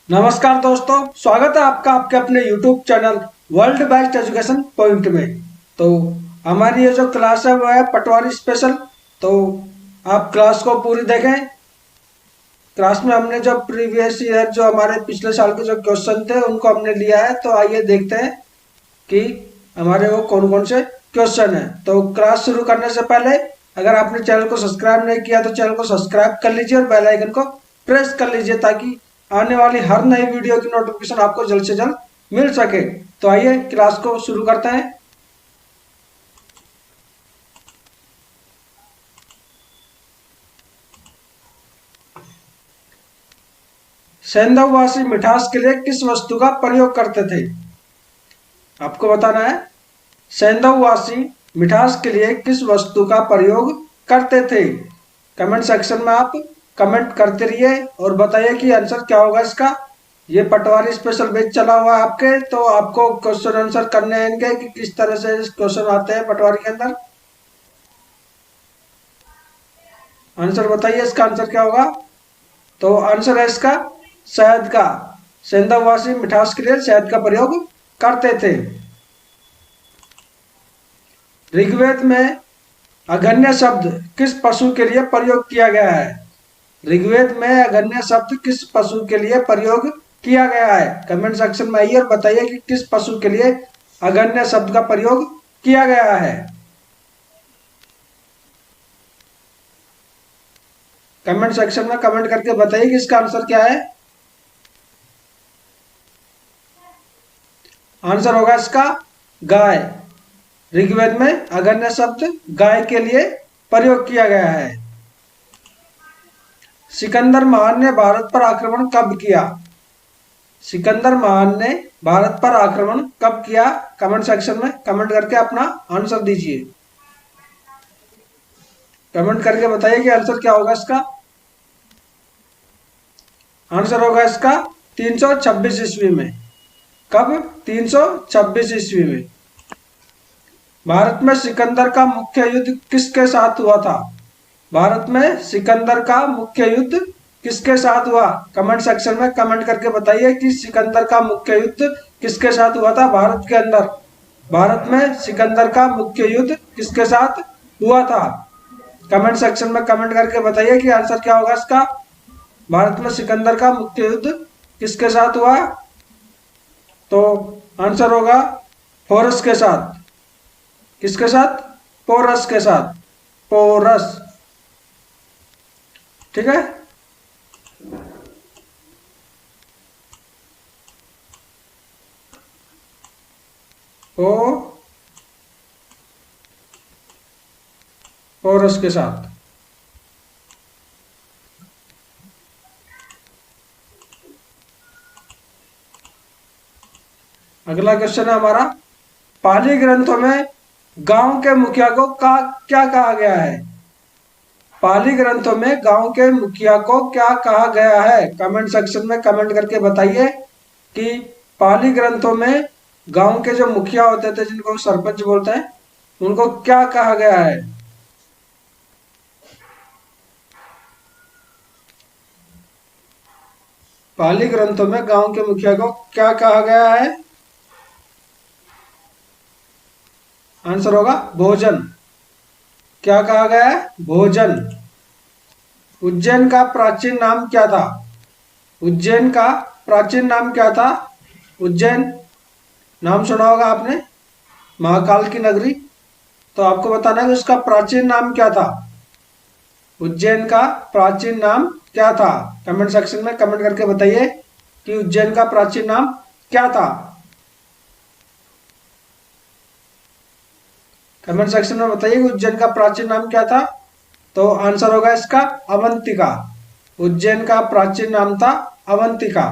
नमस्कार दोस्तों, स्वागत है आपका आपके अपने YouTube channel world best education point में। तो हमारी ये जो क्लास है वो है पटवारी स्पेशल। तो आप क्लास को पूरी देखें। क्लास में हमने जो प्रीवियस ईयर जो हमारे पिछले साल के जो क्वेश्चन थे उनको हमने लिया है। तो आइए देखते हैं कि हमारे वो कौन कौन से क्वेश्चन है। तो क्लास शुरू करने से पहले अगर आपने चैनल को सब्सक्राइब नहीं किया तो चैनल को सब्सक्राइब कर लीजिए और बेल आइकन को प्रेस कर लीजिए ताकि आने वाली हर नई वीडियो की नोटिफिकेशन आपको जल्द से जल्द मिल सके। तो आइए क्लास को शुरू करते हैं। सेंधववासी मिठास के लिए किस वस्तु का प्रयोग करते थे? आपको बताना है। सेंधववासी मिठास के लिए किस वस्तु का प्रयोग करते थे? कमेंट सेक्शन में आप कमेंट करते रहिए और बताइए कि आंसर क्या होगा इसका। ये पटवारी स्पेशल बैच चला हुआ है आपके, तो आपको क्वेश्चन आंसर करने हैं इनके कि किस तरह से क्वेश्चन आते हैं पटवारी के अंदर। आंसर बताइए, इसका आंसर क्या होगा? तो आंसर है इसका शहद का। सेंधववासी मिठास के लिए शहद का प्रयोग करते थे। ऋग्वेद में अगन्य शब्द किस पशु के लिए प्रयोग किया गया है? ऋग्वेद में अगन्य शब्द किस पशु के लिए प्रयोग किया गया है? कमेंट सेक्शन में आइए और बताइए कि किस पशु के लिए अगन्य शब्द का प्रयोग किया गया है। कमेंट सेक्शन में कमेंट करके बताइए कि इसका आंसर क्या है। आंसर होगा इसका गाय। ऋग्वेद में अगन्य शब्द गाय के लिए प्रयोग किया गया है। सिकंदर महान ने भारत पर आक्रमण कब किया? सिकंदर महान ने भारत पर आक्रमण कब किया? कमेंट सेक्शन में कमेंट करके अपना आंसर दीजिए। कमेंट करके बताइए कि आंसर क्या होगा इसका। आंसर होगा इसका 326 ईस्वी में। कब? 326 ईस्वी में। भारत में सिकंदर का मुख्य युद्ध किसके साथ हुआ था? भारत में सिकंदर का मुख्य युद्ध किसके साथ हुआ? कमेंट सेक्शन में कमेंट करके बताइए कि सिकंदर का मुख्य युद्ध किसके साथ हुआ था भारत के अंदर। भारत में सिकंदर का मुख्य युद्ध किसके साथ हुआ था? कमेंट सेक्शन में कमेंट करके बताइए कि आंसर क्या होगा इसका। भारत में सिकंदर का मुख्य युद्ध किसके साथ हुआ? तो आंसर होगा पोरस के साथ। किसके साथ? पोरस के साथ। पोरस, ठीक है। पोरस के साथ। अगला क्वेश्चन है हमारा, पाली ग्रंथों में गांव के मुखिया को क्या कहा गया है? पाली ग्रंथों में गांव के मुखिया को क्या कहा गया है? कमेंट सेक्शन में कमेंट करके बताइए कि पाली ग्रंथों में गांव के जो मुखिया होते थे, जिनको सरपंच बोलते हैं, उनको क्या कहा गया है? पाली ग्रंथों में गांव के मुखिया को क्या कहा गया है? आंसर होगा भोजन। क्या कहा गया है? भोजन। उज्जैन का प्राचीन नाम क्या था? उज्जैन का प्राचीन नाम क्या था? उज्जैन नाम सुना होगा आपने, महाकाल की नगरी। तो आपको बताना है कि उसका प्राचीन नाम क्या था। उज्जैन का प्राचीन नाम क्या था? कमेंट सेक्शन में कमेंट करके बताइए कि उज्जैन का प्राचीन नाम क्या था। कमेंट सेक्शन में बताइए कि उज्जैन का प्राचीन नाम क्या था। तो आंसर होगा इसका अवंतिका। उज्जैन का प्राचीन नाम था अवंतिका।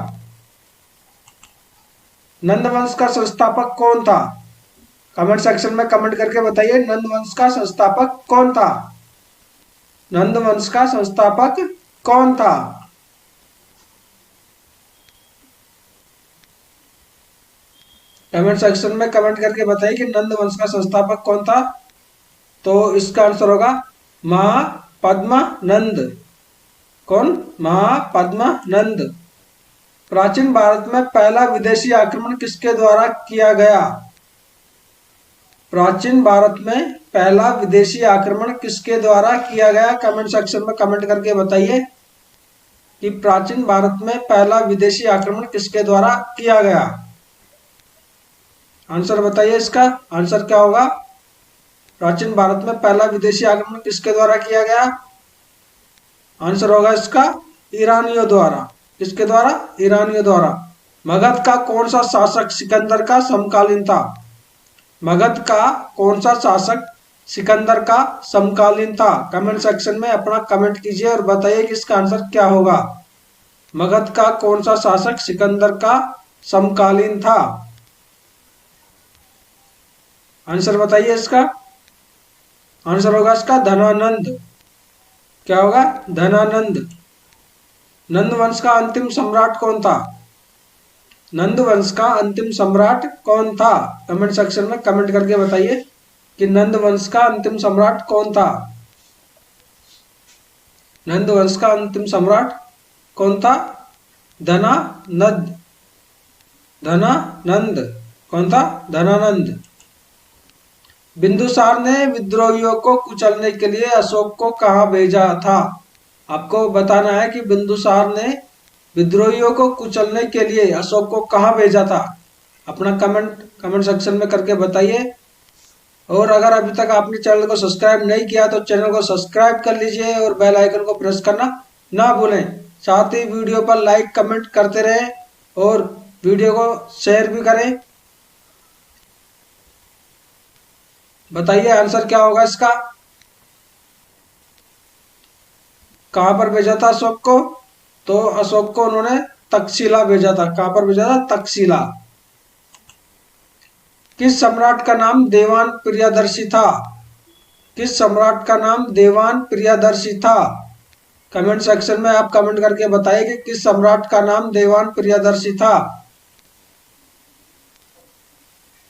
नंद वंश का संस्थापक कौन था? कमेंट सेक्शन में कमेंट करके बताइए नंद वंश का संस्थापक कौन था। नंद वंश का संस्थापक कौन था? कमेंट सेक्शन में कमेंट करके बताइए कि नंद वंश का संस्थापक कौन था। तो इसका आंसर होगा महापद्मानंद। कौन? महापद्मानंद। प्राचीन भारत में पहला विदेशी आक्रमण किसके द्वारा किया गया? प्राचीन भारत में पहला विदेशी आक्रमण किसके द्वारा किया गया? कमेंट सेक्शन में कमेंट करके बताइए कि प्राचीन भारत में पहला विदेशी आक्रमण किसके द्वारा किया गया। आंसर बताइए, इसका आंसर क्या होगा? प्राचीन भारत में पहला विदेशी आक्रमण किसके द्वारा किया गया? आंसर होगा इसका ईरानियों द्वारा। किसके द्वारा? ईरानियों द्वारा। मगध का कौन सा शासक सिकंदर का समकालीन था? मगध का कौन सा शासक सिकंदर का समकालीन था? कमेंट सेक्शन में अपना कमेंट कीजिए और बताइए कि इसका आंसर क्या होगा। मगध का कौन सा शासक सिकंदर का समकालीन था? आंसर बताइए इसका। आंसर होगा इसका धनानंद। क्या होगा? धनानंद। नंद वंश का अंतिम सम्राट कौन था? नंद वंश का अंतिम सम्राट कौन था? कमेंट सेक्शन में कमेंट करके बताइए कि नंद वंश का अंतिम सम्राट कौन था? नंद वंश का अंतिम सम्राट कौन था? धनानंद। धनानंद कौन था? धनानंद। बिंदुसार ने विद्रोहियों को कुचलने के लिए अशोक को कहाँ भेजा था? आपको बताना है कि बिंदुसार ने विद्रोहियों को कुचलने के लिए अशोक को कहाँ भेजा था। अपना कमेंट सेक्शन में करके बताइए। और अगर अभी तक आपने चैनल को सब्सक्राइब नहीं किया तो चैनल को सब्सक्राइब कर लीजिए और बेल आइकन को प्रेस करना ना भूलें। साथ ही वीडियो पर लाइक कमेंट करते रहें और वीडियो को शेयर भी करें। बताइए आंसर क्या होगा इसका। कहां पर भेजा था अशोक को? तो अशोक को उन्होंने तक्षशिला भेजा था। कहां पर भेजा था? तक्षशिला। किस सम्राट का नाम देवान प्रियदर्शी था? किस सम्राट का नाम देवान प्रियदर्शी था? कमेंट सेक्शन में आप कमेंट करके बताइए कि किस सम्राट का नाम देवान प्रियदर्शी था।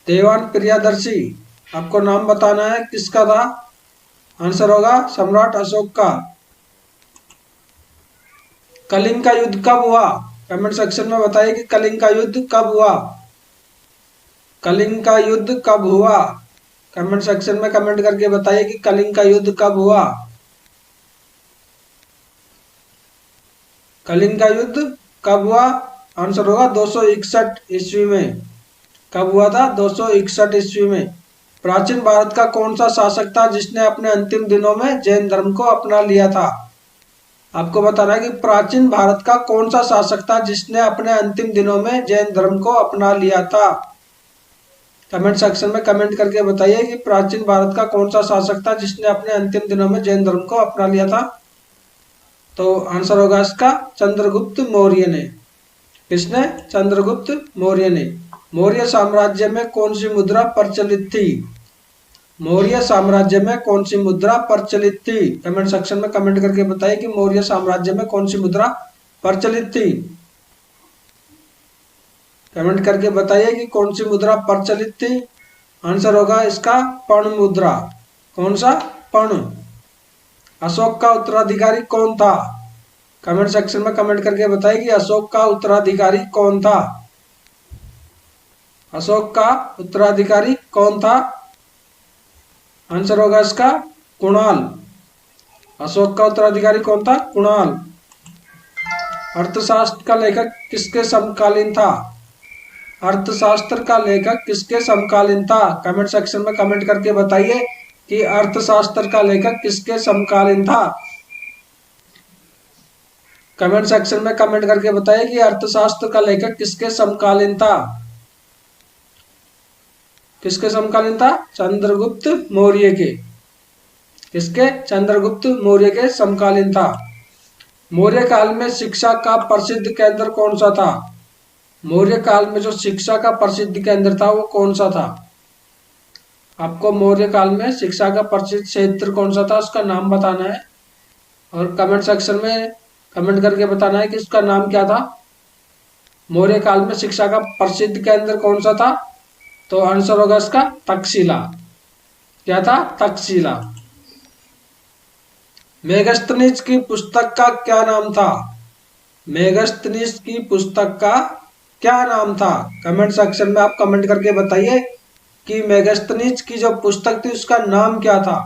देवान प्रियदर्शी आपको नाम बताना है किसका था। आंसर होगा सम्राट अशोक का। कलिंग का युद्ध कब हुआ? कमेंट सेक्शन में बताइए कि कलिंग का युद्ध कब हुआ। कलिंग का युद्ध कब हुआ? कमेंट सेक्शन में कमेंट करके बताइए कि कलिंग का युद्ध कब हुआ। कलिंग का युद्ध कब हुआ? आंसर होगा 261 ईस्वी में। कब हुआ था? 261 ईस्वी में। प्राचीन भारत का कौन सा शासक था जिसने अपने अंतिम दिनों में जैन धर्म को अपना लिया था? आपको बताना है कि प्राचीन भारत का कौन सा शासक था जिसने अपने अंतिम दिनों में जैन धर्म को अपना लिया था। कमेंट सेक्शन में कमेंट करके बताइए कि प्राचीन भारत का कौन सा शासक था जिसने अपने अंतिम दिनों में जैन धर्म को अपना लिया था। तो आंसर होगा इसका चंद्रगुप्त मौर्य ने। किसने? चंद्रगुप्त मौर्य ने। मौर्य साम्राज्य में कौन सी मुद्रा प्रचलित थी? मौर्य साम्राज्य में कौन सी मुद्रा प्रचलित थी? कमेंट सेक्शन में कमेंट करके बताइए कि मौर्य साम्राज्य में कौन सी मुद्रा प्रचलित थी। कमेंट करके बताइए कि कौन सी मुद्रा प्रचलित थी। आंसर होगा इसका पर्ण मुद्रा। कौन सा? पर्ण। अशोक का उत्तराधिकारी कौन था? कमेंट सेक्शन में कमेंट करके बताइए कि अशोक का उत्तराधिकारी कौन था। अशोक का उत्तराधिकारी कौन था? आंसर होगा इसका कुणाल। अशोक का उत्तराधिकारी कौन था? कुणाल। अर्थशास्त्र का लेखक किसके समकालीन था? अर्थशास्त्र का लेखक किसके समकालीन था? कमेंट सेक्शन में कमेंट करके बताइए कि अर्थशास्त्र का लेखक किसके समकालीन था। कमेंट सेक्शन में कमेंट करके बताइए कि अर्थशास्त्र का लेखक किसके समकालीन था। किसके समकालीन था? चंद्रगुप्त मौर्य के। किसके? चंद्रगुप्त मौर्य के समकालीन था। मौर्य काल में शिक्षा का प्रसिद्ध केंद्र कौन सा था? मौर्य काल में जो शिक्षा का प्रसिद्ध केंद्र था वो कौन सा था? आपको मौर्य काल में शिक्षा का प्रसिद्ध क्षेत्र कौन सा था उसका नाम बताना है और कमेंट सेक्शन में कमेंट करके बताना है कि उसका नाम क्या था। मौर्य काल में शिक्षा का प्रसिद्ध केंद्र कौन सा था? तो आंसर होगा इसका तक्षशिला। क्या था? तक्षशिला। मेगास्थनीज की पुस्तक का क्या नाम था? मेगास्थनीज की पुस्तक का क्या नाम था? कमेंट सेक्शन में आप कमेंट करके बताइए कि मेगास्थनीज की जो पुस्तक थी उसका नाम क्या था।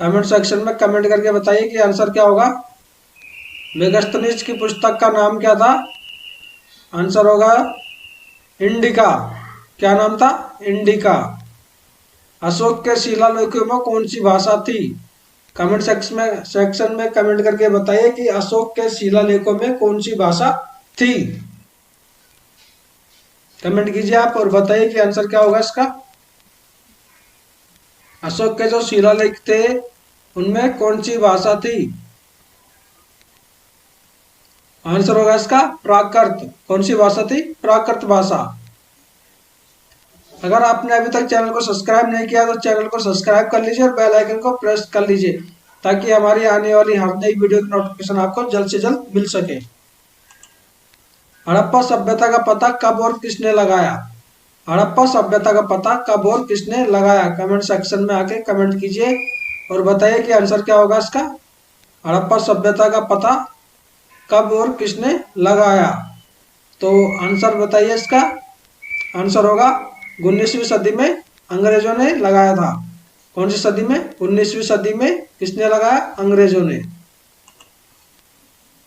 कमेंट सेक्शन में कमेंट करके बताइए कि आंसर क्या होगा। मेगास्थनीज की पुस्तक का नाम क्या था? आंसर होगा इंडिका। क्या नाम था? इंडिका। अशोक के शिलालेखों में कौन सी भाषा थी? कमेंट सेक्शन में कमेंट करके बताइए कि अशोक के शिलालेखों में कौन सी भाषा थी। कमेंट कीजिए आप और बताइए कि आंसर क्या होगा इसका। अशोक के जो शिलालेख थे उनमें कौन सी भाषा थी? आंसर होगा इसका प्राकृत। कौन सी भाषा थी? प्राकृत भाषा। अगर आपने अभी तक चैनल को सब्सक्राइब नहीं किया तो चैनल को सब्सक्राइब कर लीजिए और बेल आइकन को प्रेस कर लीजिए ताकि हमारी आने वाली हर नई वीडियो की नोटिफिकेशन आपको जल्द से जल्द मिल सके। हड़प्पा सभ्यता का पता कब और किसने लगाया? हड़प्पा सभ्यता का पता कब और किसने लगाया? कमेंट सेक्शन में आके कमेंट कीजिए और बताइए कि आंसर क्या होगा इसका। हड़प्पा सभ्यता का पता कब और किसने लगाया? तो आंसर बताइए इसका। आंसर होगा 19वीं सदी में अंग्रेजों ने लगाया था। कौन सी सदी में? 19वीं सदी में किसने लगाया? अंग्रेजों ने।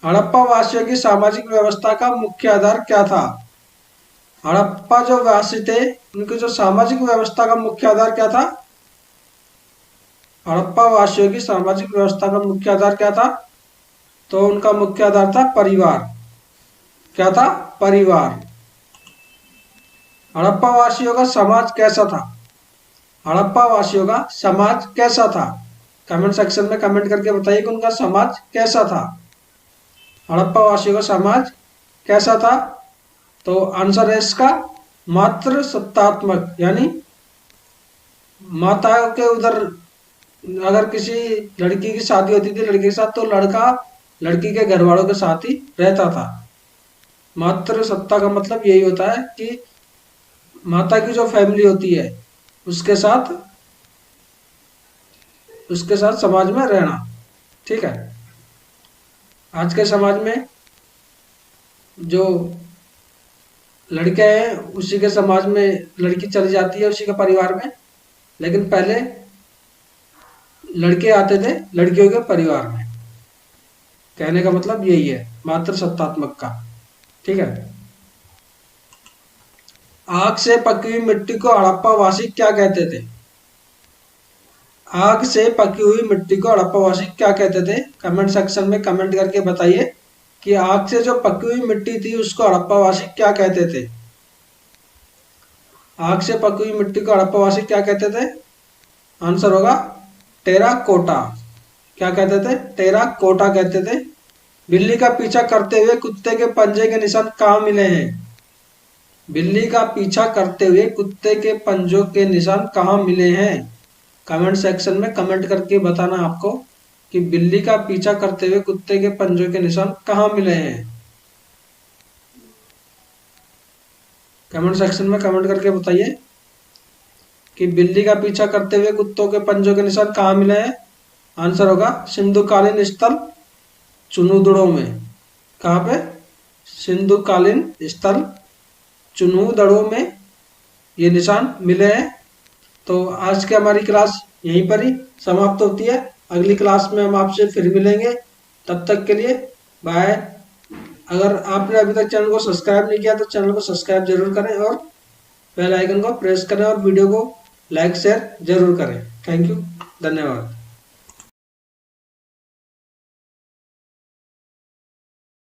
हड़प्पा वासियों की सामाजिक व्यवस्था का मुख्य आधार क्या था? हड़प्पा जो वासी थे उनकी जो सामाजिक व्यवस्था का मुख्य आधार क्या था? हड़प्पा वासियों की सामाजिक व्यवस्था का मुख्य आधार क्या था? तो उनका मुख्य आधार था परिवार। क्या था? परिवार। हड़प्पा वासियों का समाज कैसा था? हड़प्पा वासियों का समाज कैसा था? कमेंट सेक्शन में कमेंट करके बताइए कि उनका समाज कैसा था। हड़प्पा वासियों का समाज कैसा था? तो आंसर है इसका मातृ सत्तात्मक, यानी माताओं के उधर अगर किसी लड़की की शादी होती थी लड़के के साथ तो लड़का लड़की के घर वालों के साथ ही रहता था। मातृ सत्ता का मतलब यही होता है कि माता की जो फैमिली होती है उसके साथ समाज में रहना। ठीक है। आज के समाज में जो लड़के हैं उसी के समाज में लड़की चली जाती है, उसी के परिवार में। लेकिन पहले लड़के आते थे लड़कियों के परिवार में। कहने का मतलब यही है मातृ सत्तात्मक का। ठीक है। आग से पकी हुई मिट्टी को हड़प्पा वासी क्या कहते थे? आग से पकी हुई मिट्टी को हड़प्पा वासी क्या कहते थे? कमेंट सेक्शन में कमेंट करके बताइए कि आग से जो पकी हुई मिट्टी थी उसको हड़प्पा वासी क्या कहते थे? आग से पकी हुई मिट्टी को हड़प्पा वासी क्या कहते थे? आंसर होगा टेराकोटा। क्या कहते थे? टेराकोटा कहते थे। बिल्ली का पीछा करते हुए कुत्ते के पंजे के निशान कहाँ मिले हैं? बिल्ली का पीछा करते हुए कुत्ते के पंजों के निशान कहाँ मिले हैं? कमेंट सेक्शन में कमेंट करके बताना आपको कि बिल्ली का पीछा करते हुए कुत्ते के पंजों के निशान कहाँ मिले हैं। कमेंट सेक्शन में कमेंट करके बताइए कि बिल्ली का पीछा करते हुए कुत्तों के पंजों के निशान कहाँ मिले हैं। आंसर होगा सिंधुकालीन स्थल चुनूदड़ों में। कहाँ पे? सिंधुकालीन स्थल चुनूदड़ों में ये निशान मिले हैं। तो आज की हमारी क्लास यहीं पर ही समाप्त होती है। अगली क्लास में हम आपसे फिर मिलेंगे। तब तक के लिए बाय। अगर आपने अभी तक चैनल को सब्सक्राइब नहीं किया तो चैनल को सब्सक्राइब जरूर करें और बेल आइकन को प्रेस करें और वीडियो को लाइक शेयर जरूर करें। Thank you. धन्यवाद।